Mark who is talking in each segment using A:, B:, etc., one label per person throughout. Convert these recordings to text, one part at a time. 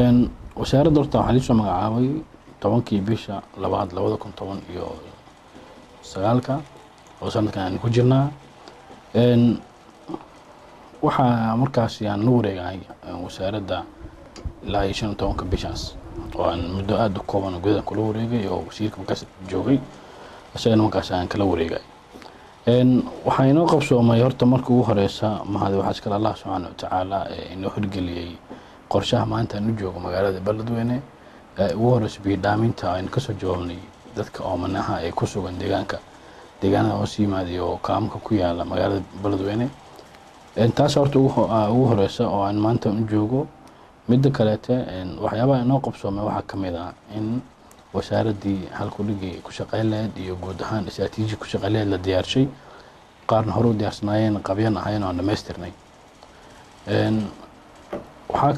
A: wasaaradda horta waxaa liisoo magacaabay 10kii bisha labaad 2019 oo sanadkan aan ku jirnaa. waxaa markaas aan la wareegay wasaaradda ilaa 15 bishaas oo aan muddo aad u kooban gudaha kula wareegay oo wasiirka markaas joogay asagana markaas aan kala wareegay. waxaa inoo qabsoomay horta markii ugu horeysa mahad waxaa iskala Allah subhanahu wa ta'ala inoo hirgeliyay qorshaha maanta aan u joogo magaalada Beledweyne ugu horeysa biidhaaminta aan ka soo joognay dadka oomanaha ay ku sugan deegaanada hoos yimaada oo kaamka ku yaala magaalada Beledweyne. taas horta ugu horeysa oo aan maanta u joogo. midda kale waxyaabaha inoo qabsoomay waxaa kamid ah in wasaaradii halkudhigii ku shaqeyneed iyo guud ahaan istiraatiiji ku shaqeyneed la diyaarshay qaarna hore u diyaarsanaayeen qabyan ahayn oo dhamaystirnay. waxaa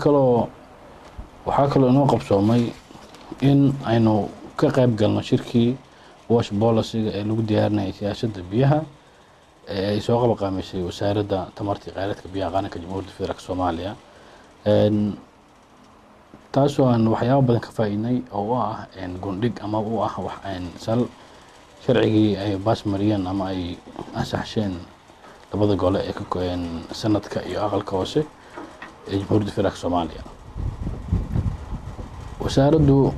A: kaloo inoo qabsoomay in aynu ka qayb galno shirkii wash policy-ga ee lagu diyaarinayay siyaasadda biyaha ay soo qabanqaamisay wasaaradda tamarta iyo kheyraadka biyaha qaranka Jamhuuriyadda Federaalka Soomaaliya. taasoo aan waxyaabo badan ka faa'iidnay oo ah gundhig ama u ah wax sal sharcigii ay baas mariyeen ama ay ansaxsheen labada gole ee ka sanadka iyo aqalka hoose ee Jamhuuriyadda Federaalka Soomaaliya. wasaaraddu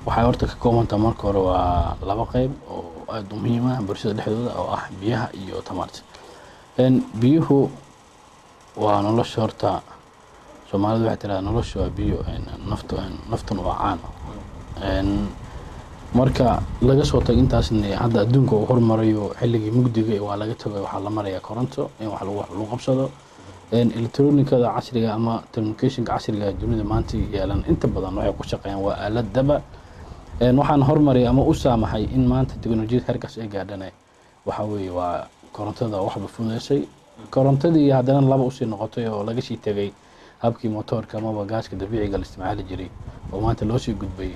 A: waxay horta ka koobantaa marka hore waa laba qayb oo aad u muhiim ah bulshada dhexdooda oo ah biyaha iyo tamarta. biyuhu waa nolosha horta Soomaalidu waxay tiraahdaa nolosha waa biyo naftan waa caan. marka laga soo tago intaasna hadda adduunka uu hormarayo xilligii mugdiga waa laga tagay waxaa la marayaa koronto in wax lagu qabsado. elektroonikada casriga ama telecommunicationka casriga dunida maanta yeelan inta badan waxay ku shaqeeyaan waa aalad daba. waxaan hormaray ama u saamaxay in maanta teknolojiyada heerkaas ay gaadhanay waxa weeye waa korontada waxba fududeysay. korontadii haddana laba usii noqotay oo laga sii tagay habkii motorka ama gaaska dabiiciga la isticmaali jiray oo maanta loo sii gudbay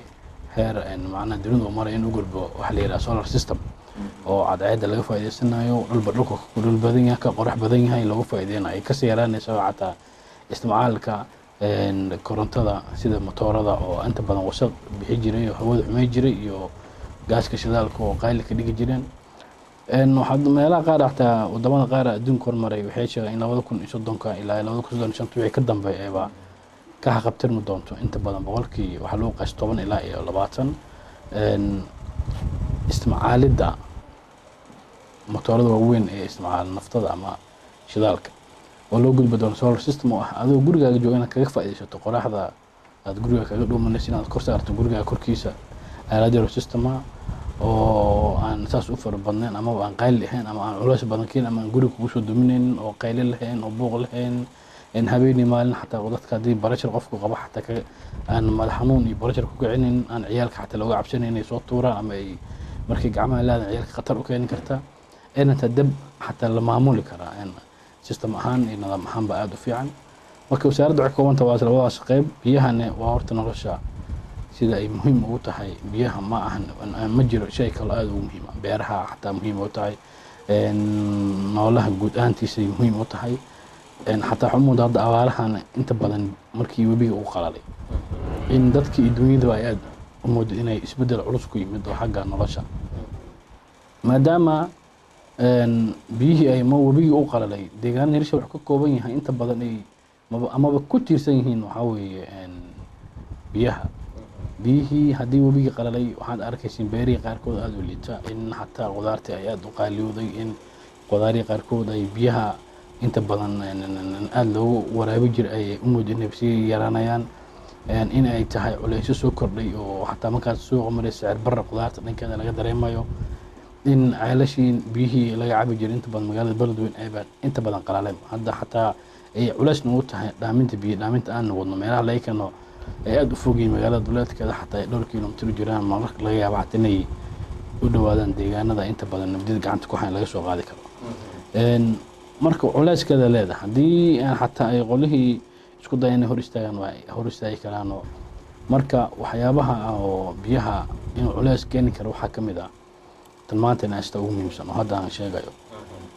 A: heer macna dunida maray in u gudbo waxa la yiraahdo solar system oo cadceedda laga faa'iideysanayo dhulka ku dhul badan yahay ka qorax badan yahay lagu faa'iideynayo ka sii yaraanaysa xataa isticmaalka korontada sida motorada oo inta badan wasaq bixi jiray oo hawada xumay jiray iyo gaaska shidaalka oo qayl ka dhigi jireen. waxaad meelaha qaar xataa wadamada qaar adduunka hormaray waxay sheegeen in 2030 ilaa 2035 wixii ka dambeeyay ka haqabtirmi doonto inta badan boqolkii waxa loo qaas 10 ilaa 20 isticmaalida motorada waaweyn ee isticmaal naftada ama shidaalka oo loo gudbo doono solar system oo ah adoo gurigaaga jooga inaad kaga faa'iideysato qoraxda aad guriga kaga dhuumanayso inaad kor saarto guriga korkiisa aalad yar system oo aan saas u far badnayn ama aan qayl lahayn ama aan culays badan keen ama aan guriga kugu soo duminaynin oo qayl lahayn oo buuq lahayn in habeenii maalin xataa dadka hadii barashar qofku qaba xataa aan madax xanuun iyo barashar ku kicinin aan ciyaalka xataa looga cabsanayn inay soo tuuraan ama ay markii gacmaha laadaan ciyaalka khatar u keeni karta inta dab xataa la maamuli karaa system ahaan iyo nidaam ahaan ba aad u fiican. marka wasaaradda waxay koobanta waa labadaas qayb. biyahana waa horta nolosha sida ay muhiim ugu tahay biyaha ma ahan ma jiro shay kale aad u muhiim ah beeraha xataa muhiim u tahay noolaha guud ahaantiisa muhiim u tahay xataa xumuda hadda abaarahan inta badan markii webiga uu qalalay in dadkii dunyada ay aad u moodo inay isbedel culus ku yimid oo xagga nolosha maadaama biyihii ay webiga u qalalay deegaan hirsha wax ka kooban yahay inta badan ay amaba ku tiirsan yihiin waxa weeye biyaha. biyihii haddii webiga qalalay waxaad arkaysiin beerihii qaarkood aad u liita in xataa qudaartii ay aad u qaaliyooday in qudaarihii qaarkood ay biyaha inta badan aad loogu waraabi jiray ay u moodo inay sii yaraanayaan in ay tahay culaysyo soo kordhay oo xataa markaas suuqa maray sicir barra qudaarta dhankeeda laga dareemayo in ceelashii biyihii laga cabi jiray inta badan magaalada Beledweyne ay inta badan qalaleen hadda xataa ay culays u tahay dhaaminta aan wadno meelaha laga keeno ay aad u fogay magaalada duleedkeeda xataa dhowr kiiloomitir jiraan marka laga yaabo xataa inay u dhawaadaan deegaanada inta badan nabadda gacanta ku hayn laga soo qaadi karo. marka culayskeeda leedahay haddii xataa ay qolihii isku dayeen hor istaagi karaan marka waxyaabaha oo biyaha in culays keeni karo waxa kamid ah maanta naasta ugu muhiimsan oo hadda aan sheegayo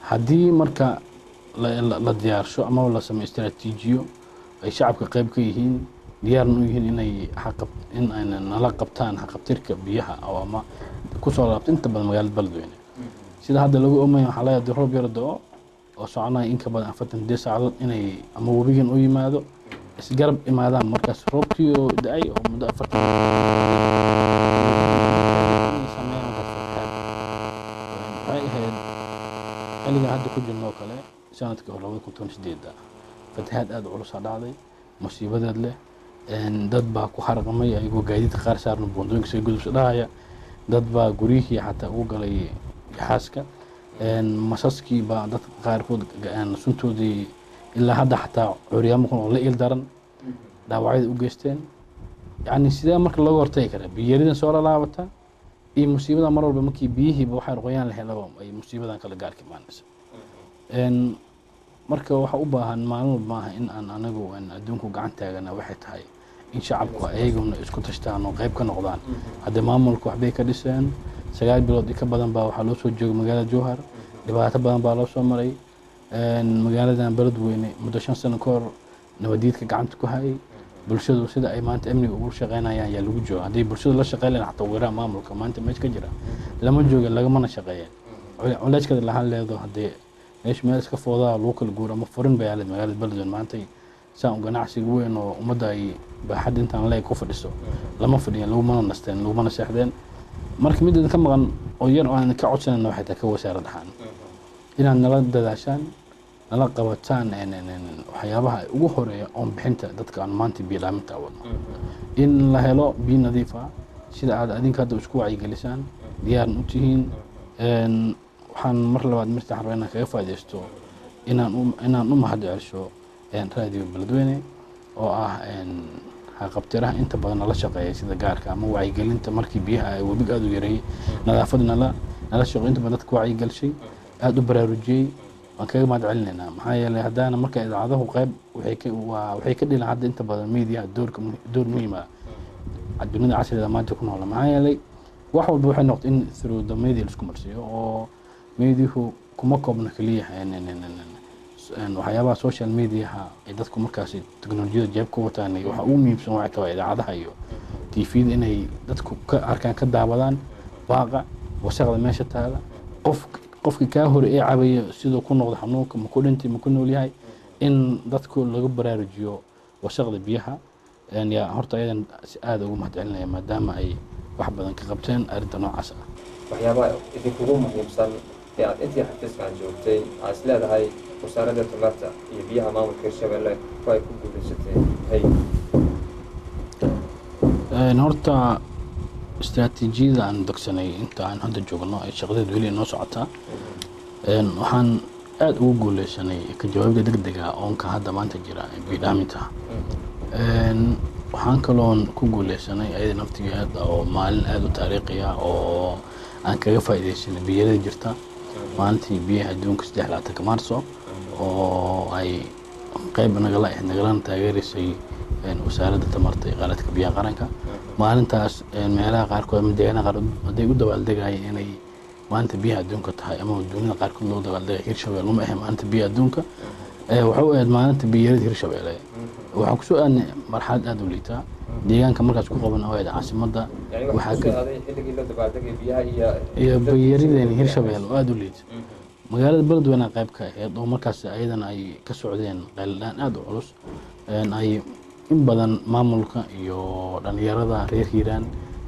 A: haddii marka la diyaarsho ama la sameeyo istiraatiijiyo ay shacabka qayb ka yihiin diyaarna u yihiin inay in ay nala qabtaan xaqabtirka biyaha oo ama ku soo laabto inta badan magaalada Beledweyne sida hadda lagu oomay waxa la yahay roob yar da'o oo soconaya in ka badan 48 saacadood inay ama webigan u yimaado isgarab imaadaan markaas roobkii oo da'ay oo muddo 40 xilligan hadda ku jirno kale sanadkii 2018 fatahaad aad u culus dhacday musiibadeed leh dad baa ku harqamay ayagoo gaadiidka qaar saarno buundooyinka soo gudubsa dhahaya dad baa guriyihii xataa ugu galay xaaska masaskii baa dad qaarkood suntoodii ilaa hadda xataa curyaamo kun oo la il daran dhaawacyada u geysteen yacni sidee marka looga hortagi karaa biyaridan soo laabata iyo musiibada mar walba markii biyihiiba waxay qoyaan la helaba ay musiibadan kala gaarka imaanaysa marka waxa u baahan maalmo maaha in aan anagu adduunku gacan taagana waxay tahay in shacabku ayaguna isku tashtaan oo qayb ka noqdaan hadda maamulku waxbay ka dhiseen 9 bilood ka badan baa waxa loo soo joogay magaalada Jowhar dhibaato badan baa loo soo maray magaaladan Beledweyne muddo 5 sano ka hor nabadiidka gacanta ku hayay bulshadu sida ay maanta amniga ugu shaqeynayaan yaa lagu jooga haddii bulshadu la shaqeynayaan xataa weeraa maamulka maanta meesha ka jira lama jooga lagamana shaqeeyeen culayskada lahaan leedo haddii meesha meel iska foodaa lagu kala guuro ama furin bay yaalid magaalada Beledweyne maanta saan ganacsiga weyn oo ummadda ay baaxad intaan leey ku fadhiso lama fadhiyaan lagumana nasteen lagumana seexdeen marka midda ka maqan oo yar oo aan ka codsanayno waxay tahay ka wasaaradda ahaan inaad nala dadaashaan nala qabataan waxyaabaha ugu horeeya oo bixinta dadka aan maanta biyo dhaaminta wadno in la helo biyo nadiif ah sida aad adinka hadda isku wacyigelisaan diyaarna u tihiin waxaan mar labaad markaan rabaa kaga faa'iideysto inaan u mahadceliyo raadiyo Beledweyne oo ah haqabtiraha inta badan la shaqeeya sida gaarka ama wacyigelinta markii biyaha ay webiga aad u yareeyay nadaafadna nala shaqeeyo inta badan dadka wacyigelisay aad u baraarujiyay waan kaga mahadcelinaynaa maxaa yeelay haddaana marka idaacadahu qayb waxay ka dhilaan hadda inta badan media door muhiim ah adduunyada casriga maanta ku nool maxaa yeelay wax walba waxay noqotay in through the media la isku marsiyo oo mediahu kuma koobna kaliya waxyaabaha social mediaha ay dadku markaasi teknolojiyada jeebka wataan waxa ugu muhiimsan waxay tahay idaacadaha iyo TV-da inay dadku ka arkaan ka daawadaan baaqa wasaqda meesha taala qofkii ka hor ee cabaya sidoo ku noqdo xanuunka ma ku dhintay ma ku nool yahay in dadku laga baraarujiyo wasaqda biyaha yaa horta ayadan si aad ugu mahadcelinaya maadaama ay wax badan ka qabteen arrinta noocaas ah
B: waxyaabaha idinkugu muhiimsan ee aad intii xafiiskan joogtay aad is leedahay wasaaradda tamarta iyo biyaha maamulka Hirshabelle way ku guuleysatay
A: horta استراتيجية عن دكسني أنت عن هذا الجوجنا الشغلات ذولي الناس عطا وحن أد أقول لسني كجواب دقيقة أون كهذا ما أنت جرا بدامتها وحن كلون كقول لسني أيضا نفتيات أو مال هذا تاريخية أو أن كيف إذا سني بيرد جرتا ما أنت بيها دون كستحلات كمارسو أو أي قيب نقلان تغيير سي وسارة تمرتي قالت كبيا قرنكا maalintaas meelaha qaarkood ama deegaanada qaarkood haday u dabaaldegayeen inay maanta biyaha adduunka tahay ama dunida qaarkood loo dabaaldegay Hirshabelle uma ahayn maanta biyaha adduunka waxa uu aad maalinta biyarada Hirshabelle waxa ku soo aanay marxalad aad u liita deegaanka markaas ku qaban oo caasimada waxa ka aaday xilligii la dabaaldegay biyaha iyo biyarada Hirshabelle aad u liita magaalada Beledweyne qayb ka ah oo markaas ayadana ay ka socdeen qeeldaan aad u culus ay in badan maamulka iyo dhalinyarada reer Hiiraan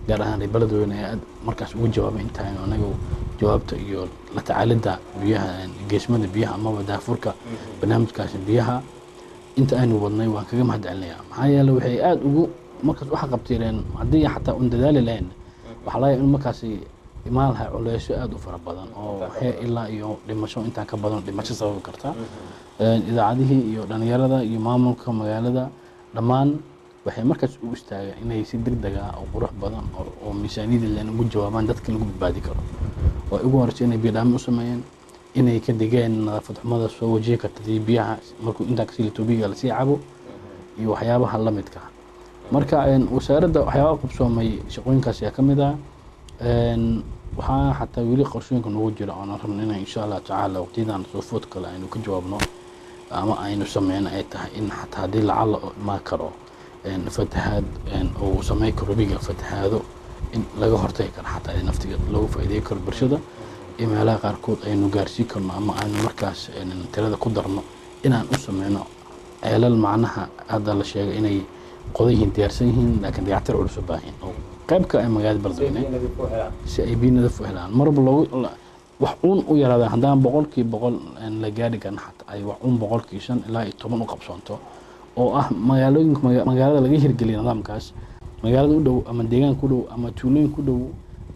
A: gaar ahaan Beledweyne aad markaas ugu jawaabay intaan anagu jawaabta iyo la tacaalida biyaha geesmada biyaha ama wadaafurka barnaamijkaas biyaha inta aynu wadnay waan kaga mahadcelinayaa maxaa yeelay waxay aad ugu markaas waxa qabtireen hadii xataa un dadaali lahayn waxa la in markaas imaan lahaa culeysyo aad u fara badan oo ilaa iyo dhimasho inta ka badan dhimasho sabab karta idaacadihii iyo dhalinyarada iyo maamulka magaalada dhamaan waxay markaas u istaageen inay si degdeg ah oo qurux badan oo miisaaniyada leen ugu jawaabaan dadka lagu badbaadi karo oo ugu horreeyay inay biyaha u sameeyeen inay ka digeen nadaafad xumada soo wajihi karta biyaha markuu inta ka sii tuubiga la sii cabo iyo waxyaabaha la midka marka wasaaradda waxyaabaha qabsoomay shaqooyinkaas ayaa kamid ah waxaa xataa weli qorshooyinka noogu jira oo aan rabno inaan insha Allah tacaala waqtidan soo food kale aynu ka jawaabno ama aynu sameeyno ay tahay in xataa hadii lacal ma karo fatahaad uu sameyn karo webiga fatahaado in laga hortagi karo xataa in naftiga loogu faa'iideyn karo bulshada iyo meelaha qaarkood aynu gaarsiin karno ama aynu markaas tirada ku darno inaan u sameyno ceelal macnaha hadda la sheegay inay qodan yihiin diyaarsan yihiin laakiin dayactir culus u baahan oo qaybka ay magaalada Beledweyne si ay biyo nadiif u helaan marba wax uun u yaraadaan haddaan 100% la gaari karin xataa ay wax uun 5% ilaa 10 u qabsoonto oo ah magaalada laga hirgeliyo nidaamkaas magaalada u dhow ama deegaanka u dhow ama tuulooyinka u dhow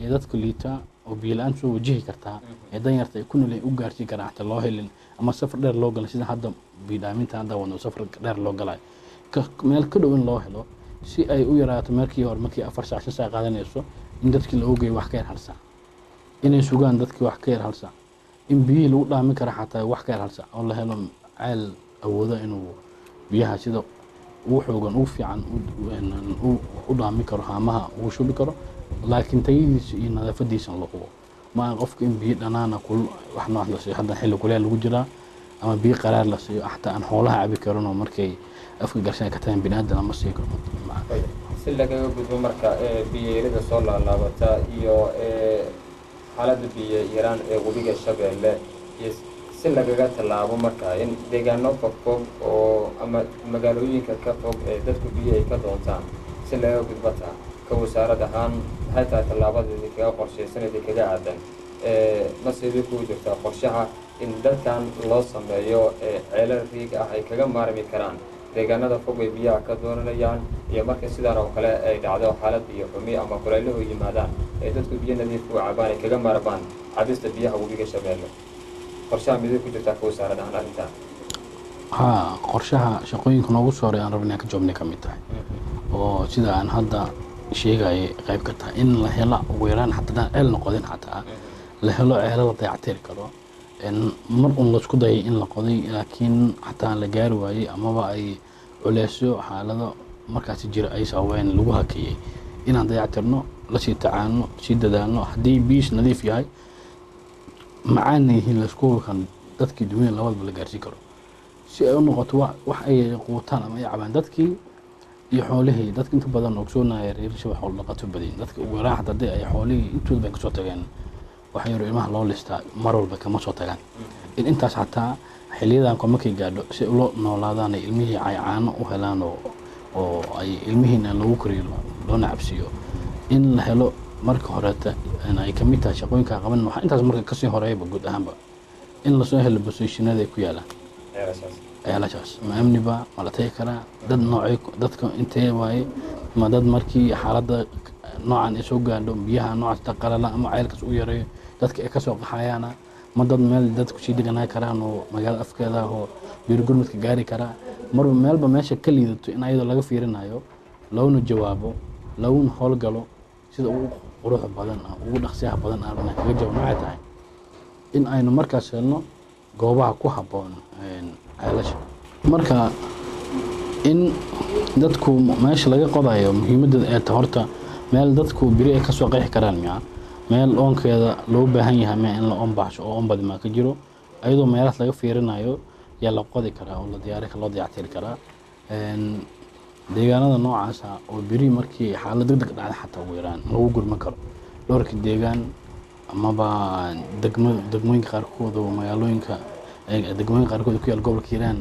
A: ee dadka liita oo biyo la'aan soo wajihi kartaa ee danyarta ay ku nool u gaarsiin karaan xataa loo helin ama safar dheer loo galay sida hadda biidhaaminta hadda wadno safar dheer loo galay meel ka dhow in loo helo si ay u yaraato markii 4 saac 5 saac qaadanayso in dadkii la ogeeyo wax ka yar hal saac inay sugaan dadkii wax ka yar hal saac in biyo lagu dhaamin karo xataa wax ka yar hal saac oo la helo ceel awoodo inuu biyaha sida uu xoogan u fiican u dhaamin karo haamaha uu shubi karo laakiin tayadiisa iyo nadaafadiisa la hubo ma qofka in biyo dhanaana wax nooc la siiyo hadda xilli kuleel lagu jiraa ama biyo qaraar la siiyo xataa aan xoolaha cabi karin oo markay afka gashan ka tahay binaadam ama sii karo
B: si laga gudbo marka biyeerida soo laabata iyo xaaladda biyo yaraan ee webiga Shabeelle iyo si lagaga tallaabo marka in deegaano fog oo ama magaalooyinka ka fog ee dadku biyo ay ka doontaan si laga gudbata ka wasaarad ahaan maxay tahay tallaabadii kaga qorshaysanayay kaga aadan masiibo ku jirta qorshaha in dadkan loo sameeyo ceelal riig ah ay kaga maarmi karaan deegaanada fog ee biyaha ka doonayaan iyo marka sidaan oo kale ay dhacdo xaalad biyo xumi ama kulaylo u yimaadaan ee dadku biyo nadiif u cabaan ay kaga maarmaan cabista biyaha webiga Shabeelle qorshaha midii ku jirta ka wasaarad ahaan arrinta
A: qorshaha shaqooyinka noogu soo horeeyaan rabnaa ka joobnay ka mid tahay oo sida aan hadda sheegay qayb ka tahay in la helo ugu yaraan xataa ceel noqodin xataa la helo ceelal la dayactir karo mar un la isku dayay in la qoday laakiin xataa la gaari waayay amaba ay culeysyo xaalado markaas jira ay sababeen lagu hakiyay inaan dayactirno la sii tacaano si dadaalno haddii biyo nadiif yahay macaan yihiin la isku kan dadkii dunida labadaba la gaarsiin karo si ay u noqoto wax ay quutaan ama ay cabaan dadkii iyo xoolihii dadka inta badan ogsoonaya reer Shabeelle xoolo dhaqato badan dadka ugu yaraan haddii ay xoolihii intooda ka soo tageen waxa yar ilmaha loo listaa mar walba kama soo tagaan in intaas xataa xilliyadan kuma ka gaadho si loo noolaadaan ilmihii ay caano u helaan oo ay ilmihiina lagu koriyo loo nacabsiyo in la helo marka horeeta ay ka mid tahay shaqooyinka qaban waxa intaas marka ka sii horeeyba guud ahaanba in la soo helo positionada ku yaalaan ceelashaas ma amniba ma la tagi karaa dad noocay dadka intee waaye ma dad markii xaaladda noocan ay soo gaadho biyaha noocaas qalala ama ceelkaas u yareeyo dadka ay ka soo qaxayaana ma dad meel dadku sii deganaa karaan oo magaalada afkeeda oo biyo gurmadka gaari karaa marba meelba meesha ka liidato in ayadoo laga fiirinayo loona jawaabo loona howlgalo sida ugu quruxda badan ugu dhaqsiyaha badan aan kaga jawaabno waxay tahay in aynu markaas helno goobaha ku habboon ceelasha marka in dadku meesha laga qodayo muhiimadda ay tahay horta meel dadku biri ay ka soo qeexi karaan meel oonkeeda loo baahan yahay in la oonbaxsho oo oonbad ma ka jiro ayadoo meelaha laga fiirinayo yaa la qodi karaa oo la dayactiri karaa deegaanada noocaas oo biri markii xaalad degdeg dhacda xataa ugu yaraan lagu gurman karo dhowrka deegaan amaba degmooyinka qaarkood oo magaalooyinka degmooyinka qaarkood ku yaal gobolka Hiiraan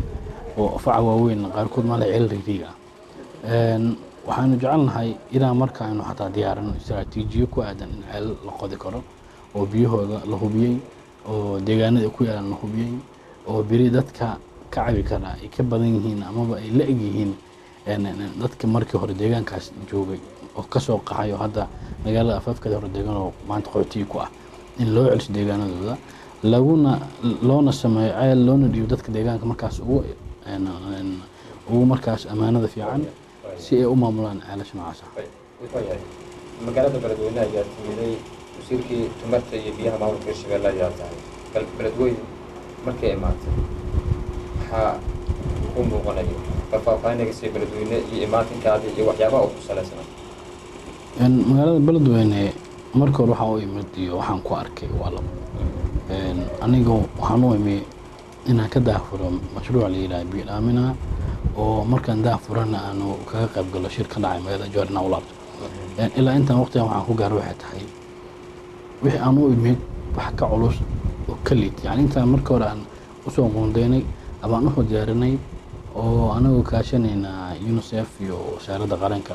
A: oo faca waaweyn qaarkood ma la ceel riigiga waxaanu jecelnahay inaan marka aynu xataa diyaarino istiraatiijiyo ku aadan in ceel la qodi karo oo biyahooda la hubiyay oo deegaanada ku yaalan la hubiyay oo biri dadka ka cabi kara ay ka badan yihiin amaba ay la eg yihiin dadka markii hore deegaankaas joogay oo ka soo qaxay oo hadda magaalada afafkeeda hore deegaan oo maanta qoyti ku ah in loo celiso deegaanadooda loona sameeyo ceel loona dhiibo dadka deegaanka markaas ugu markaas amaanada fiican si ay u maamulaan ceelasha noocaas
B: magaalada Beledweyne ayaa timiday wasiirkii tamarta iyo biyaha maamulka Shabeelle ayaa tahay Beledweyne markay imaatay waxaa u muuqanayo faahfaahinaysa si Beledweyne iyo imaatinkaada iyo waxyaabaha ku saleysan
A: magaalada Beledweyne marka hore waxa uu imid iyo waxaan ku arkay waa labo aniga waxaan u imid inaan ka daafuro mashruuc la yiraahdo biyo dhaamina oo markaan daa furana aanu kaga qayb galo shir ka dhacay magaalada Jowhar inaan u laabto. Ilaa intaan waqtigan waxaan ku gaaray waxay tahay wixii aan u imid wax ka culus oo ka liit, yani intaan marka hore aan usoo qoondeynay ama aan u diyaarinay oo anagoo kaashanayna UNICEF iyo wasaaradda qaranka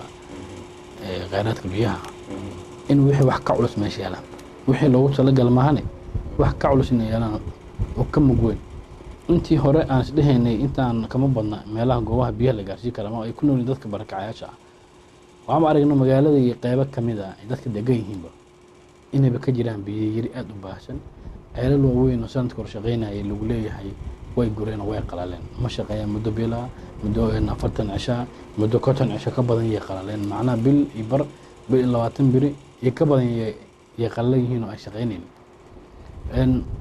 A: kheyraadka biyaha in wixii wax ka culus meesha yaalaan, wixii loogu talagal maahane wax ka culus inay yaalaan oo ka mug weyn. intii hore aan isdhehaynay intaan kama badna meelaha goobaha biyaha la gaarsiin kara ama ay ku nool dadka barakacayaasha ah, waxaan aragnay magaalada iyo qaybo kamid ah ay dadka degan yihiinba inayba ka jiraan biyo yari aad u baahsan. ceelal waaweyn oo sanadka hor shaqeynayay lagu leeyahay way gureen oo way qalaleen, ma shaqeeyaan muddo bilaa, muddo 40 cisho, muddo 50 cisho ka badan yay qalaleen, macnaha bil iyo bar, bil 20 biri iyo ka badan yay qalalan yihiin oo ay shaqeynayeen.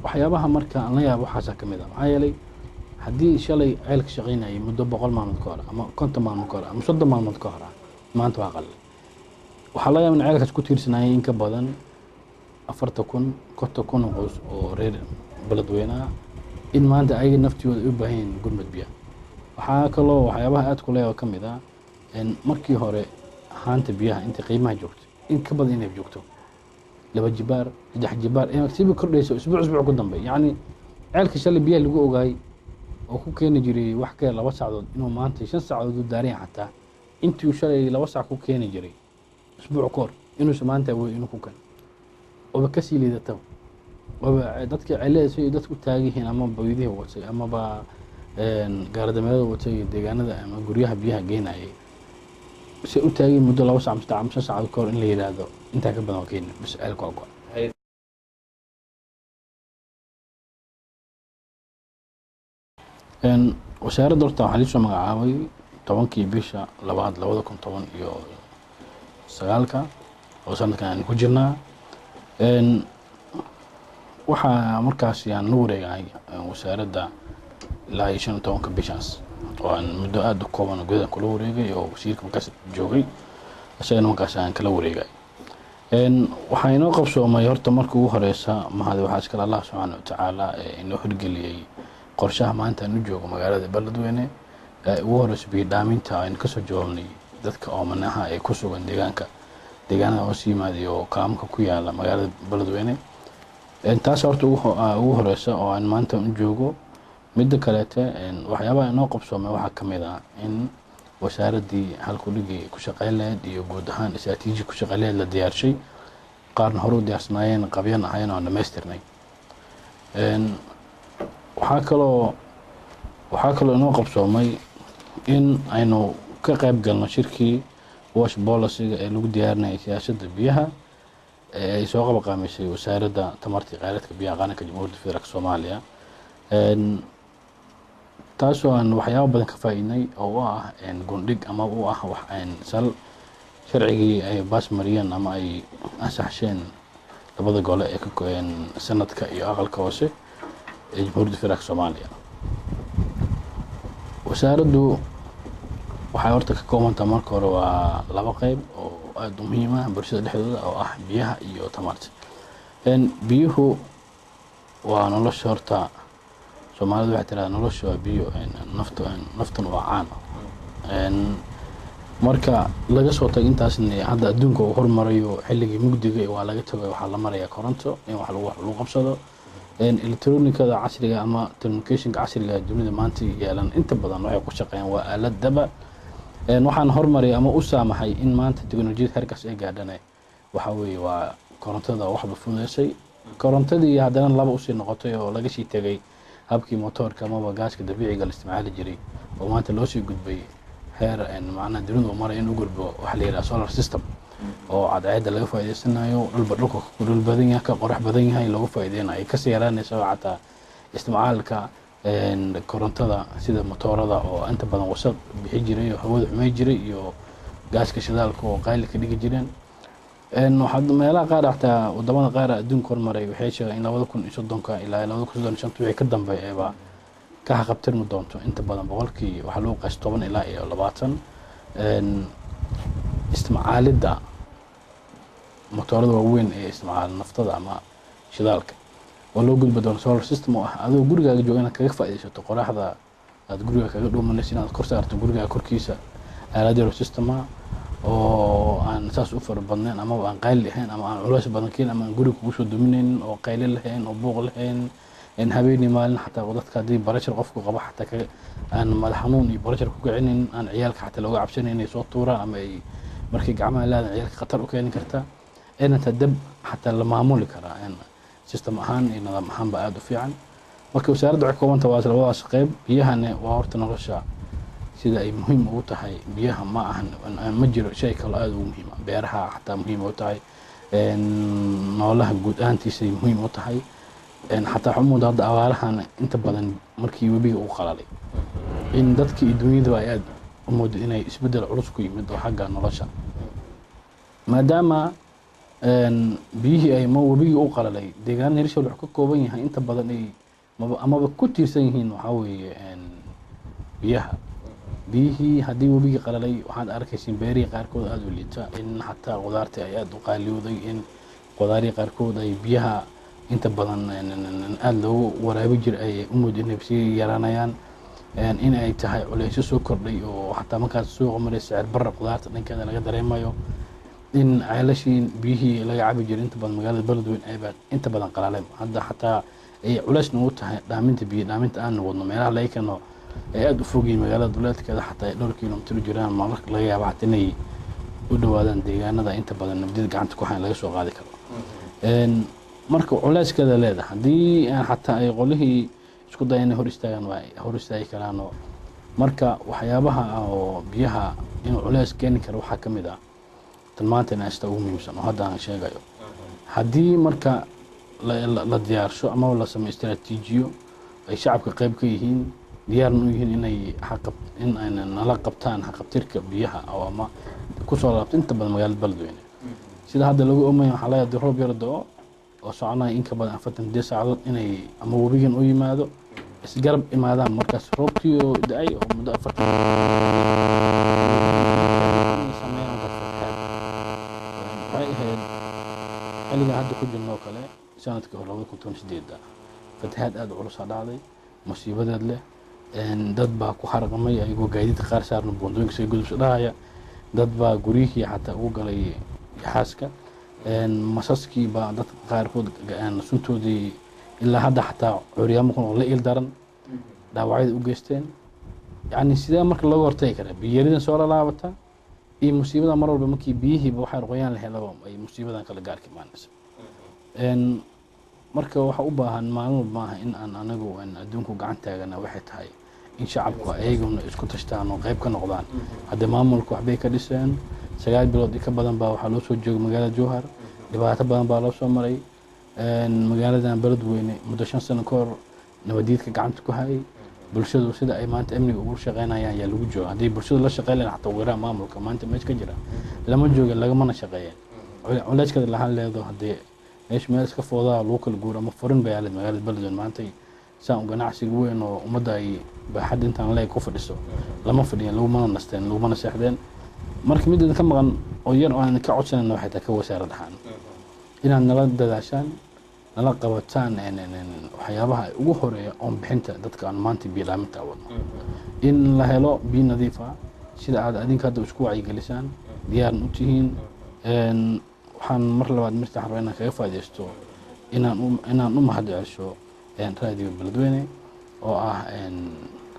A: waxyaabaha marka aan la yaabo waxaasa kamid ah, maxaa yeelay haddii shalay ceelka shaqeynayay muddo 100 maalmood ka hor ama 50 maalmood ka hor ama 30 maalmood ka hor maanta waa qalal. waxaa laga yaabaa in ceelkaas ku tiirsanayay in ka badan 40,000 50,000 qoys oo reer beledweynaha in maanta ayaga naftooda ay u baahan yihiin gurmad biyo. waxaa kaloo waxyaabaha aad ku leeyahay ka mid ah markii hore haanta biyaha inta qiimaha joogto in ka badan inay joogto 2 jibaar 3 jibaar in si kordhayso isbuuc ku dambe, yani ceelka shalay biyaha lagu ogaay oo ku keeni jiray wax ka 2 saacadood inuu maanta 5 saacadood u daareen xataa intii shalay 2 saac ku keeni jiray isbuuc ka hor inuu maanta way inuu ku kan oo ka sii liidato oo dadka ceelada ay dadku taagihiin ama booyadihi watay ama ba gaardameeda watay deegaanada ama guryaha biyaha geenayay si u taagay muddo 2 saac ama 5 saacadood ka hor in la yiraahdo inta ka badan keen bas ceelka go'an. wasaaradda horta waxaa lisoo magacaabay 10kii bisha 2 2019 oo sanadkan aan ku jirnaa. waxaa markaas aan la wareegay wasaaradda ilaa 15 bishaas oo aan muddo aad u kooban gudaha kula wareegay oo wasiirka markaas joogay asagana markaas aan kala wareegay. waxaa inoo qabsoomay horta markii ugu horeysa mahad waxaa iskala Allah subhanahu wa ta'ala inoo hirgeliyay qorshaha maanta aanu joogo magaalada Beledweyne ugu horeysa biyo dhaaminta aan ka soo joognay dadka oomanaha ee ku sugan deegaanada oo siimaday oo kaamka ku yaala magaalada Beledweyne. taas horta ugu horeysa oo aan maanta u joogo. midda kale waxyaabaha inoo qabsoomay waxaa kamid ah in wasaaradii halku dhigi ku shaqeeyay iyo guud ahaan istiraatiiji ku shaqeeyay la diyaarshay qaarna hore u diyaarsanaayeen qabyan ahayn oo dhameystirnay. waxaa kaloo inoo qabsoomay in aynu ka qayb galno shirkii wash policy ee lagu diyaarinayay siyaasadda biyaha ay soo qabanqaamisay wasaaradda tamarta kheyraadka biyaha qaranka Jamhuuriyadda Federaalka Soomaaliya. taasoo aan waxyaabo badan ka faa'iidnay oo ah gundhig ama u ah wax sal sharcigii ay baas mariyeen ama ay ansaxsheen labada gole ee ka sanadka iyo aqalka hoose ee Jamhuuriyadda Federaalka Soomaaliya. wasaaraddu waxay horta ka koobantaa marka hore waa 2 qayb oo aad u muhiim ah bulshada dhexdooda oo ah biyaha iyo tamarta. biyuhu waa nolosha horta Soomaalidu waxay tiraahdaa nolosha waa biyo naftan waa caan. marka laga soo tag intaasna hadda adduunka uu hormarayo xilligii mugdiga waa laga tagay waxaa la marayaa koronto in wax lagu qabsado. elektroonikada casriga ama telecommunicationka casriga dunida maanta yeelan inta badan waxay ku shaqeeyaan waa aalad daba waxaan hormaray ama u saamaxay in maanta teknolojiyada heerkaas ay gaadhanay waxa weeye waa korontada waxba fududeysay. korontadii haddana laba u sii noqotay oo laga sii tagay habkii motorka ama gaaska dabiiciga la isticmaali jiray oo maanta loo sii gudbay heer macnaha dunida u maray in u gudbo waxa la yiraahdo solar system oo cadceedda laga faa'iideysanayo dhulka ku dhul badan yahay ka qorax badan yahay lagu faa'iideynayo ay ka sii yaraanayso xataa isticmaalka korontada sida motorada oo inta badan wasaq bixi jiray oo hawada xumay jiray iyo gaaska shidaalka oo qaali ka dhigi jireen. waxaa meelaha qaar xataa wadamada qaar adduunka hormaray waxay sheegeen in 2030 ilaa 2035 wixii ka dambeeyay ka haqabtirmi doonto inta badan boqolkii waxa loo qaas 10 ilaa 20 isticmaalida motorada waaweyn ee isticmaal naftada ama shidaalka oo loo gudbo doono solar system oo ah adoo gurigaaga joogana kaga faa'iideysato qoraxda aad guriga kaga dhuumanaysa inaad kor saarto guriga korkiisa aalad yar system oo aan saas u fara badnayn ama aan qayl lahayn ama aan culays badan keen ama aan guriga kugu soo duminaynin oo qayl lahayn oo buuq lahayn in habeenii maalin xataa dadka haddii barashar qofku qabo xataa aan madax xanuun iyo barashar ku kicinin aan ciyaalka xataa looga cabsanayn inay soo tuuraan ama ay markii gacmaha laada ciyaalka khatar u keeni kartaa inta dab xataa la maamuli karaa system ahaan iyo nidaam ahaanba aad u fiican marka wasaaradda waxay koobanta waa labadaas qayb biyahana waa horta nolosha sida ay muhiim ugu tahay biyaha ma ahan ma jiro shay kale aad ugu muhiim beeraha xataa muhiim u tahay noolaha guud ahaantiisa muhiim u tahay xataa xumuud hadda abaarahana inta badan markii webiga uu qalalay in dadkii dunyada ay aad u moodo inay isbedel culus ku yimid oo xagga nolosha maadaama biyihii ay webigii u qalalay deegaanada hirshabeelle wuxuu ka kooban yahay inta badan ay amaba ku tiirsan yihiin waxaa weeye biyaha biyihii haddii webigii qalalay waxaad arkaysiin beerihii qaarkood aada u liita in xataa qudaartii ay aada u qaaliyooday in qudaarihii qaarkood ay biyaha inta badan aada loogu waraabi jira ay u moodo inay sii yaraanayaan in ay tahay culeysyo soo kordhay oo xataa markaas suuqa maraysa sicir barra qudaarta dhankeeda laga dareemayo in ceelashii biyihii laga cabi jiray inta badan magaalada beledweyne ay inta badan qalaaleen hadda xataa ay culeysna u tahay dhaaminta biyo dhaaminta aan wadno meelaha laga keeno ay aada u fogyiin magaalada duleedkeeda xataa ay dhowr kilomitir jiraan marka laga yaabo xataa inay u dhawaadaan deegaanada inta badan nabdiyada gacanta ku hayn laga soo qaadi karo marka culeyskeeda leedahay haddii xataa ay qolihii isku daya inay hor istaagaan waa hor istaagi karaanoo marka waxyaabaha oo biyaha inuu culeys keeni karo waxaa ka mid ah tilmaanta inay asta ugu muhiimsan oo hadda aan sheegayo haddii marka la diyaarsho ama la sameeyo istaraatiijiyo ay shacabka qayb ka yihiin diyaarna u yihiin in ay nala qabtaan xaqabtirka biyaha oo ama kusoo laabto inta badan magaalada beledweyne sida hadda lagu oomaya waxaa laga yaabaa roob yar da'o oo soconaya in ka badan 48 saacadood inay ama webigan u yimaado isgarab imaadaan markaas roobkii oo da'ay oo muddo 40 sameeyaan waxay ahayd xilliga hadda ku jirnoo kale sanadkii hore 2018 fatahaad aad u culus dhacday musiibadeed leh dad baa ku xarqamay ayagoo gaadiid qaar saarna boondooyinka soo gudubso dhahaya dad baa guriyihii xataa ugu galay xaaska masaskii baa dad qaarkood suntoodii ilaa hadda xataa curyaamo kun la il daran dhaawacyada u geysteen yani sidee marka laga hortagi karaa biyaridan soo laabata iyo musiibada mar walba markii biyihiiba waxay qoyaan laheedaba ay musiibadan kala gaarka imaanaysa marka waxa u baahan maalin walba maaha in aan anagu adduunku gacan taagana waxay tahay in shacabku ayaguna isku tashtaan oo qayb ka noqdaan hadda maamulku waxbay ka dhiseen 9 bilood ka badan baa waxaa loo soo joogay magaalada Jowhar dhibaato badan baa loo soo maray magaaladan beledweyne muddo 5 sano ka hor nabadiidka gacanta ku hayay bulshadu sida ay maanta amniga ugu shaqeynayaan yaa lagu jooga haddii bulshadu la shaqeynayaan xataa weeraa maamulka maanta meesha ka jira lama jooga lagamana shaqeeyeen culayskada lahaan leedo haddii meesha meel iska foodaa lagu kala guuro ama furin bay ahayd magaalada beledweyne maanta saan ganacsiga weyn oo ummadda ay baaxad intaan leeg ku fadhiso lama fadhiyeen lagumana nasteen lagumana seexdeen marka mid ka maqan oo yar oo aan ka codsanayna waxay tahay ka wasaarad ahaan inaad nala dadaashaan nala qabataan waxyaabaha ugu horeeya oon bixinta dadka aan maanta biyo dhaaminta wadno in la helo biyo nadiif ah sida aad adinka hadda isku wacyigelisaan diyaarna u tihiin waxaan mar labaad mirta xarba inaan kaga faaidaysto inaan u mahad celsho raadiga beledweyne oo ah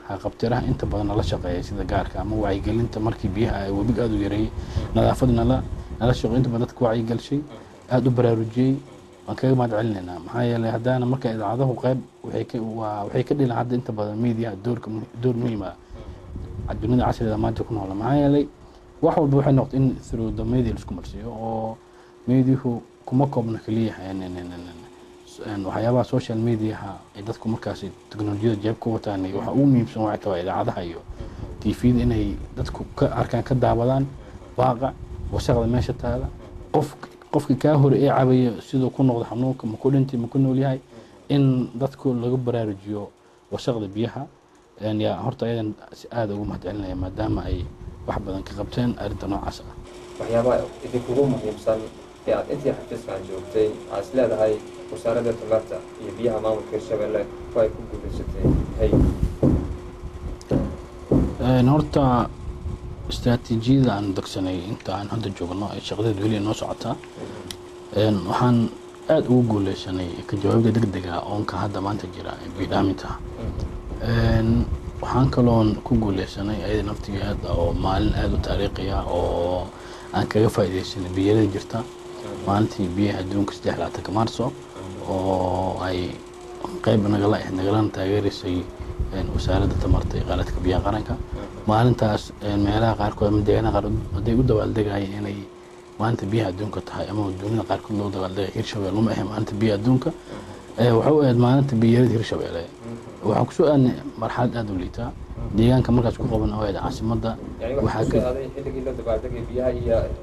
A: haqabtiraha inta badan nala shaqeeya sida gaarka ama wacyigelinta markii biyaha ay webiga aad u yareeyay nadaafadna nala shaqeeyo inta badan dadka wacyigelishay aad u baraarujiyey waan kaga mahad celinaynaa maxaa yeelay haddaana marka idaacadahu qayb waxay ka dhilaan hadda inta badan media door muhiim ah adduunyada casriga maanta ku nool maxaa yeelay wax walba waxay noqotay in through the media la isku marsiyo oo mediahu kuma koobna kaliya waxyaabaha social mediaha ay dadku markaasi teknolojiyada jeeb ku wataan waxa ugu muhiimsan waxay tahay idaacadaha iyo tvda inay dadku ka arkaan ka daawadaan baaqa wasaqda meesha taala qofkii kaa hore ee cabaya sidoo ku noqdo xanuunka ma ku dhintay ma ku nool yahay in dadku laga baraarujiyo wasaqda biyaha yaa horta ayadan si aad ugu mahad celinaya maadaama ay wax badan ka qabteen arrinta noocaas ah
B: waxyaabaha idinkugu muhiimsan ee aad intii xafiiskan joogtay waxaa is leedahay wasaaradda tamarta iyo biyaha maamulka hirshabeelle oo ay ku guulaysatay hay
A: horta istaraatiijiyada aan degsanay inta aan hadda joogno ee shaqadeed weli noo socotaa waxaan aad ugu guuleysanay ka jawaabida degdega oonka hadda maanta jira bidhaaminta waxaan kaloon ku guuleysanay ayada naftigeeda oo maalin aad u taariikhiya oo aan kaga faa'iideysanay biyarada jirta maalintii biyaha adduunka 16 maarso oo ay qayb nagalana taageerisay wasaaradda tamarta iyo kheyraadka biyaha qaranka maalintaas meelaha qaarkood ama deegaanada qaarkood hadday u dabaaldegayeen inay maalinta biyaha adduunka tahay ama dunida qaarkood loo dabaaldegay Hirshabelle uma ahayn maalinta biyaha adduunka waxa uu ahayd maalinta biyarada Hirshabelle waxaan kusoo aadnay marxalad aad u liita deegaanka markaas ku qaban oo ay caasimadda
B: waxaa ka aaday xilligii la dabaaldegay biyaha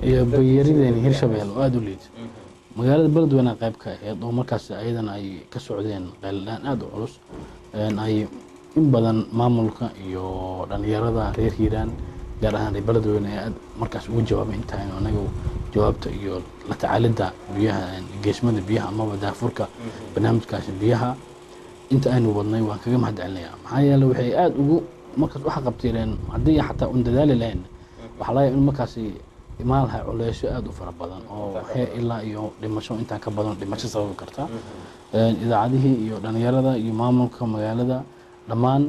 A: iyo biyaradeen Hirshabelle aad u liita magaalada Beledweyne qayb ka ahayd oo markaas ayadana ay ka socdeen qeeldaan aad u culus ay in badan maamulka iyo dhalinyarada reer Hiiraan gaar ahaan Beledweyne aad markaas ugu jawaabay intaan anagu jawaabta iyo la tacaalida biyaha geesmada biyaha ama wadaafurka barnaamijkaas biyaha inta aynu wadnay waan kaga mahadcelinayaa maxaa yeelay waxay aad ugu markaas waxa qabtireen haddii xataa un dadaali lahayn waxa laga in markaas imaan lahaa culeysyo aad u fara badan oo waxay ilaa iyo dhimasho intaan ka badan dhimasho sababi karta idaacadihii iyo dhalinyarada iyo maamulka magaalada dhammaan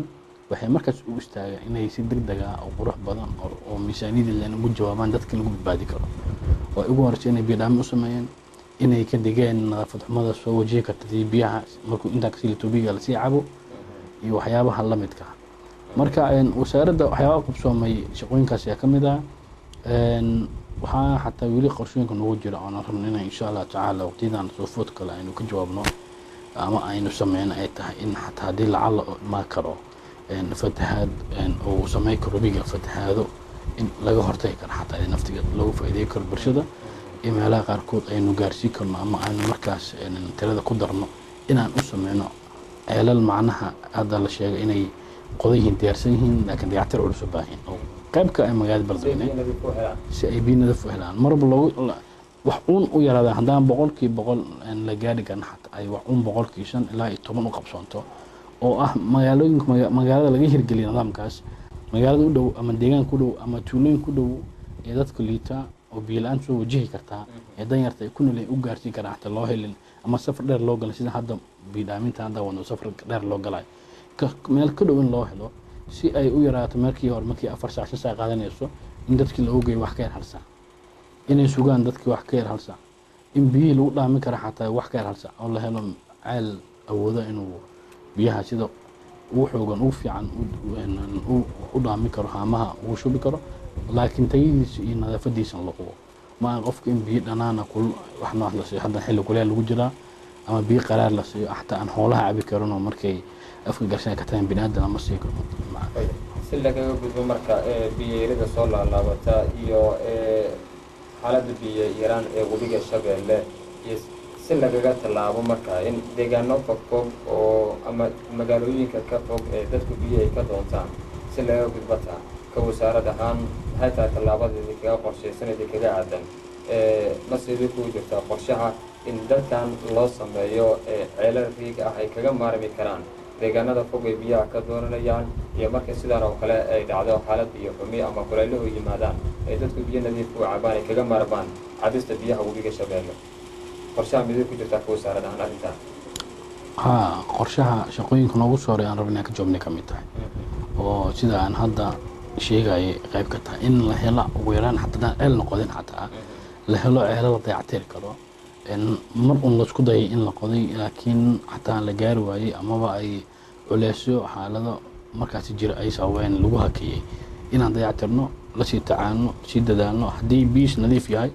A: waxay markaas u istaageen inay si degdeg ah oo qurux badan oo miisaaniyada ugu jawaabaan dadka lagu badbaadi karo oo ugu horreysay inay biidhaami u sameeyeen inay ka digeen nadaafad xumada soo wajihi karta biyaha markuu intaa kasii tuubiga la sii cabo iyo waxyaabaha la midka marka wasaaradda waxyaabaha qabsoomay shaqooyinkaas ayaa ka mid ah waxaa xataa weli qorshooyinka noogu jira oo aan rabno inaan insha Allah tacaala waqtiyadan soo food kale aynu ka jawaabno ama aynu sameyno ay tahay in xataa haddii lacala ma karo fatahaad oo sameey karo biga fatahaado in laga hortagi karo xataa naftigeeda lagu faa'iideeyo karo bulshada meelaha qaarkood aynu gaarsiin karno ama aynu markaas tirada ku darno inaan u sameyno ceelal macnaha hadda la sheegay inay qodayihiin diyaarsan yihiin laakiin dayactir culus u baahan oo qaybka ay magaalada Beledweyne si ay biyo nadiif u helaan marba wax uun u yaraada haddaan 100% la gaari karna xataa ay wax uun 5% ilaa 10 u qabsoonto oo ah magaalooyinka magaalada laga hirgeliyo nidaamkaas magaalada u dhow ama deegaanka u dhow ama tuulooyin ku dhow ee dadka liita oo biyo la'aan soo wajihi kartaa ee danyarta ay ku nool u gaarsiin karaan xataa loo helin ama safar dheer loo galay sida hadda biidhaaminta hadda wadno safar dheer loo galay meel ka dhow in loo helo si ay u yaraato markii 4 saac 5 saac qaadanayso in dadkii loo geeyo wax ka yar hal saac inay sugaan dadkii wax ka yar hal saac in biyo lagu dhaamin karo xataa wax ka yar hal saac oo la helo ceel awoodo inuu biyaha sida ugu xoogan ugu fiican u dhaamin karo haamaha ugu shubi karo laakiin tayadiisa iyo nadaafadiisa la qubo ma qofka in biyo dhanaana kul wax nooc la siiyo hadda xilli kuleel lagu jiraa ama biyo qaraar la siiyo xataa aan xoolaha cabi karno markay afka gashan ka tahay binaadana ma sii karno
B: si laga gudbo marka biyeerida soo laabata iyo xaaladda biyo yaraan ee webiga Shabeelle iyo si lagaga tallaabo marka in deegaano fog oo ama magaalooyinka ka fog ee dadku biyo ay ka doontaan si laga gudbata ka wasaarad ahaan maxay tahay tallaabadii kaga qorsheysanayay kaga aadan mas'uuliyad ku jirta qorshaha in dadkan loo sameeyo ceelal riig ah ay kaga maarmi karaan deegaanada fog ee biyaha ka doonayaan iyo marka sidaan oo kale ay dhacdo xaalad biyo xumi ama kulayluhu yimaadaan ay dadku biyo nadiif u cabaan ay kaga maarmaan cabista biyaha webiga Shabeelle qorshaha midii ku jirta ka wasaarad ahaan arrintan
A: qorshaha shaqooyinka noogu soo horeeyaan rabnaa ka joobnay ka mid tahay oo sida aan hadda sheegay qayb ka tahay in la helo ugu yaraan xataa ceel noqodin xataa la helo ceelal dayactir karo mar un la isku dayay in la qoday laakiin xataa la gaari waayay amaba ay culeysyo xaalado markaas jira ay sababeen lagu hakiyay inaan dayactirno la sii tacaano si dadaalno haddii biis nadiif yahay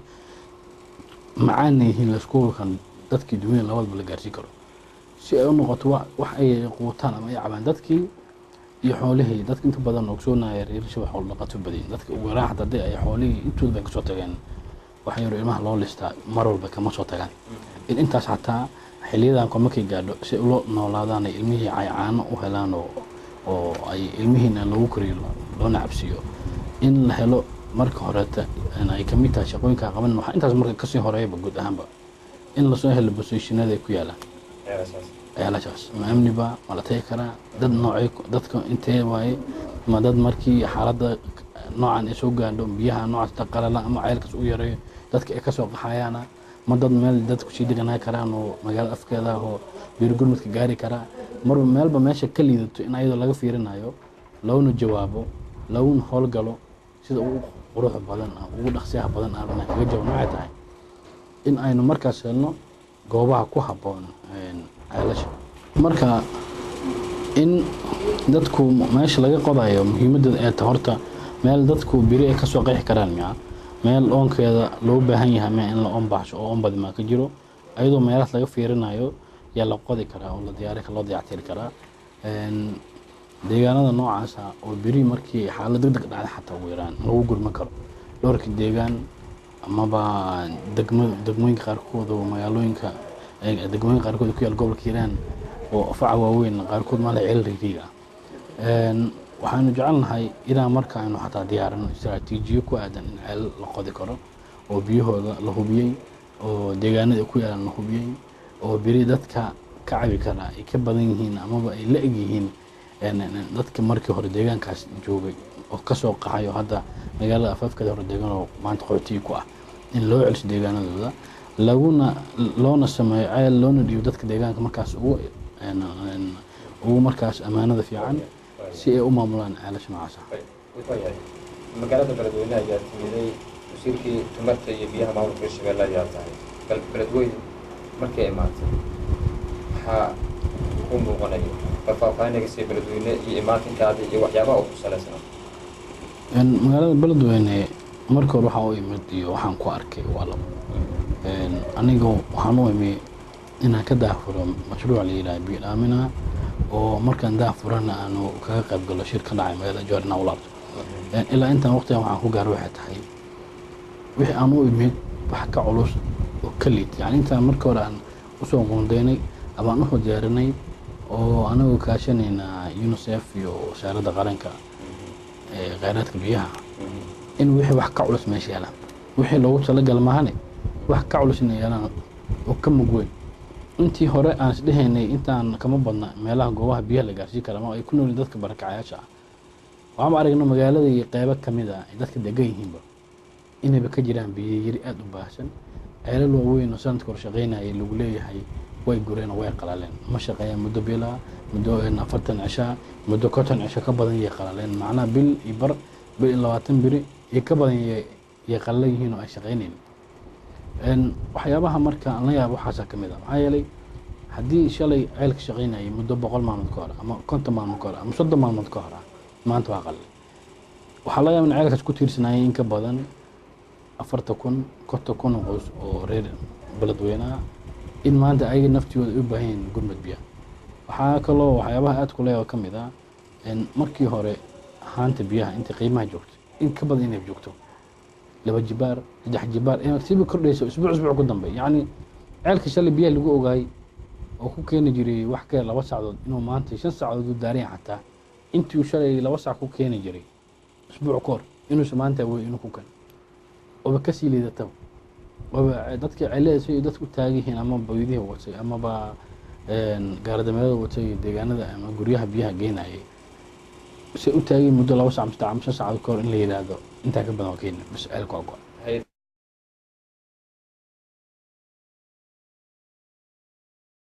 A: macaan yihiin la isku kan dadkii dunida labadaba la gaarsiin karo si ay u noqoto wax ay quutaan ama ay cabaan dadkii iyo xoolihii dadka inta badan ogsoonaaya reer Shabeelle xoolo dhaqato badan dadka ugu yaraan haddii ay xoolihii intooda bay ka soo tageen waxa yar ilmaha loo listaa mar walba kama soo tagaan in intaas xataa xilliyadan markay gaadho si loo noolaadaan ilmihii ay caano u helaan oo ay ilmihiina lagu koriyo loona cabsiyo in la helo marka horeeta ay ka mid tahay shaqooyinka qaban waxa intaas marka ka sii horeeyba guud ahaanba in la soo helo positionada ku yaalaan ceelashaas ma amniba wala tay kara dad noocay dadka intee waaye ma dad markii xaaladda noocan ay soo gaadho biyaha noocaas qalala ama ceelkaas u yareeyo dadka ay ka soo qaxayaana ma dad meel dad ku sii deganaa karaan oo magaalada afkeeda oo biyo gurmadka gaari karaa marba meelba meesha ka liidato in ayadoo laga fiirinayo loona jawaabo loona howlgalo sida ugu quruxda badan ugu dhaqsiyaha badan aan kaga jawaabno waxay tahay in aynu markaas helno goobaha ku habboon ceelasha marka in dadku meesha laga qodayo muhiimadda ay tahay horta meel dadku biri ay ka soo qeexi karaan meel oonkeeda loo baahan yahay meel in la oon baxsho oo oon badima ka jiro ayadoo meelahaas laga fiirinayo yaa la qodi karaa oo la diyaari karaa loo dayactiri karaa deegaanada noocaas oo biri markii xaalad degdeg dhacday xataa ugu yaraan lagu gurman karo dhowrkii deegaan amaba degmooyinka qaarkood oo magaalooyinka degmooyinka qaarkood ku yaal gobolka hiiraan oo faca waaweyn qaarkood maala ceel riiriga waxaanu jecelnahay inaan marka aynu xataa diyaarino istaraatiijiyo ku aadan in ceel la qodi karo oo biyahooda la hubiyey oo deegaanada ku yaalan la hubiyey oo biri dadka ka cabi karaa ay ka badan yihiin amaba ay la eg yihiin dadka markii hore deegaankaas joogay oo ka soo qaxayo hadda magaalada afaafkeeda hore deegaan oo maanta qaxootiga ku ah in loo celiso deegaanadooda loona sameeyo ceel loona dhiibo dadka deegaanka markaas ugu markaas ammaanada fiican si ay u maamulaan ceelasha noocaas
B: magaalada beledweyne ayaa timiday wasiirkii tamarta iyo biyaha maamulka Hirshabelle ayaa tahay beledweyne markay imaatay maxaa u muuqanayo faahfaahinayga si beledweyne iyo imaatinkaada iyo waxyaabaha ku saleysan
A: magaalada beledweyne marka hore waxaa u imid iyo waxaan ku arkay waa labo anigu waxaan u imi inaan ka daafuro mashruuc la yidhaha biyo dhaamina oo markaan daafurana aanu kaga qayb galo shir ka dhacay magaalada Jowhar inaan u laabto ilaa intaan waqtigan waxaan ku gaaray waxay tahay wixii aan u imid wax ka culus oo ka liit yani intaan marka hore aan usoo qoondeynay ama aan u diyaarinay oo anagu kaashanayna UNICEF iyo wasaaradda qaranka kheyraadka biyaha in wixii wax ka culus meesha yaalaan wixii loogu talagal maahane wax ka culus inay yaalaan oo ka mug weyn intii hore aan isdhehaynay intaan kama badna meelaha goobaha biyaha la gaarsiin kara ama ay ku nool dadka barakacayaasha ah waxaan aragnay magaalada iyo qaybo kamid ah dadka degan yihiinba inayba ka jiraan biyo yari aad u baahsan ceelal waaweyn oo sanadka hor shaqeynayay lagu leeyahay way gureen oo way qalaleen ma shaqeeyaan muddo bilaa muddo 40 cisha muddo 50 cisha ka badan yay qalaleen macnaha bil iyo bar bil 20 biri iyo ka badan yay qalaleen yihiin oo ay shaqeynayeen waxyaabaha marka aan la yaabo waxaas ka mid ah maxaa yeelay haddii shalay ceelka shaqeynayay muddo 100 maalmood ka hor ama 50 maalmood ka hor ama 30 maalmood ka hor maanta waa qalay waxaa laga yaabaa in ceelkaas ku tiirsanayay in ka badan 40,000 50,000 qoys oo reer beledweynaha in maanta ay naftooda u baahan yihiin gurmad biyo waxaa kaloo waxyaabaha aad ku leeyahay ka mid ah markii hore haanta biyaha inta qiimaha joogto in ka badan inay joogto laba jibaar saddex jibaar in si kordhayso isbuuc ku dambe yani ceelka shalay biyaha lagu ogaay oo ku keeni jiray wax ka 2 saacadood inuu maanta 5 saacadood u daarin xataa intii shalay 2 saac ku keeni jiray isbuuc koor inuu maanta way inuu ku kan oo ka sii liidata oo dadka ceelada ay dadku taagihiin ama bawdihi watay ama ba gaardameelada watay deegaanada ama guryaha biyaha geenayay si u taagay muddo 2 saac 5 saacadood koor in la yiraahdo inta ka badan keenay bas ceelka